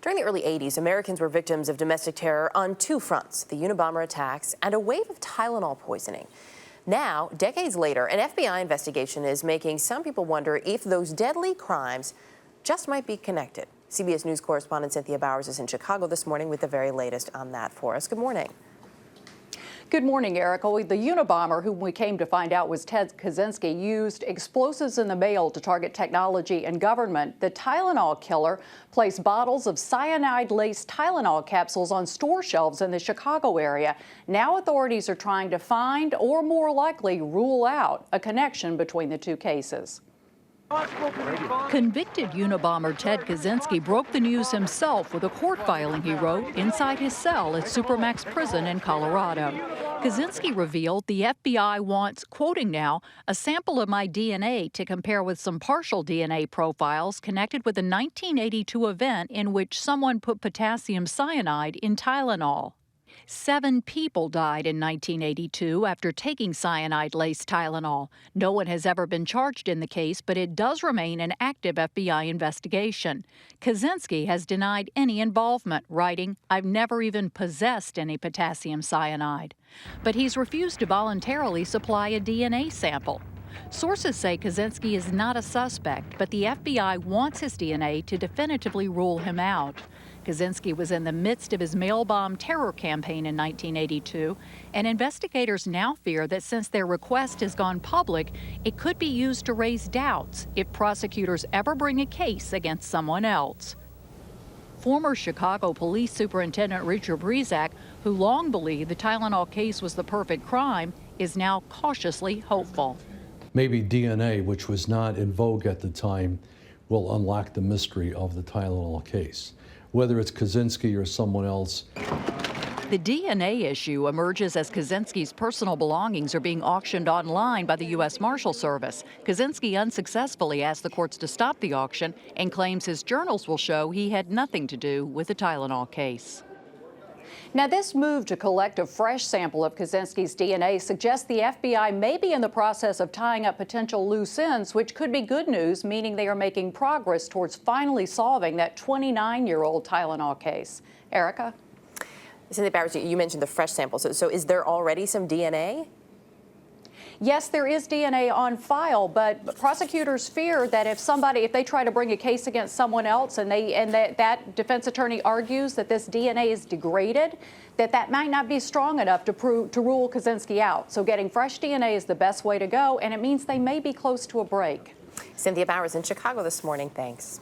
During the early 80s, Americans were victims of domestic terror on two fronts: the Unabomber attacks and a wave of Tylenol poisoning. Now, decades later, an FBI investigation is making some people wonder if those deadly crimes just might be connected. CBS News correspondent Cynthia Bowers is in Chicago this morning with the very latest on that for us. Good morning. Good morning, Erica. The Unabomber, whom we came to find out was Ted Kaczynski, used explosives in the mail to target technology and government. The Tylenol killer placed bottles of cyanide-laced Tylenol capsules on store shelves in the Chicago area. Now authorities are trying to find, or more likely rule out, a connection between the two cases. Convicted Unabomber Ted Kaczynski broke the news himself with a court filing he wrote inside his cell at Supermax Prison in Colorado. Kaczynski revealed the FBI wants, quoting now, a sample of my DNA to compare with some partial DNA profiles connected with a 1982 event in which someone put potassium cyanide in Tylenol. 7 people died in 1982 after taking cyanide-laced Tylenol. No one has ever been charged in the case, but it does remain an active FBI investigation. Kaczynski has denied any involvement, writing, "I've never even possessed any potassium cyanide." But he's refused to voluntarily supply a DNA sample. Sources say Kaczynski is not a suspect, but the FBI wants his DNA to definitively rule him out. Kaczynski was in the midst of his mail bomb terror campaign in 1982, and investigators now fear that since their request has gone public, it could be used to raise doubts if prosecutors ever bring a case against someone else. Former Chicago Police Superintendent Richard Breezak, who long believed the Tylenol case was the perfect crime, is now cautiously hopeful. Maybe DNA, which was not in vogue at the time, will unlock the mystery of the Tylenol case. Whether it's Kaczynski or someone else. The DNA issue emerges as Kaczynski's personal belongings are being auctioned online by the U.S. Marshal Service. Kaczynski unsuccessfully asked the courts to stop the auction and claims his journals will show he had nothing to do with the Tylenol case. Now, this move to collect a fresh sample of Kaczynski's DNA suggests the FBI may be in the process of tying up potential loose ends, which could be good news, meaning they are making progress towards finally solving that 29-year-old Tylenol case. Erica? Cynthia Bowers, you mentioned the fresh sample. So is there already some DNA? Yes, there is DNA on file, but prosecutors fear that if they try to bring a case against someone else and that defense attorney argues that this DNA is degraded, that might not be strong enough to rule Kaczynski out. So getting fresh DNA is the best way to go, and it means they may be close to a break. Cynthia Bowers in Chicago this morning. Thanks.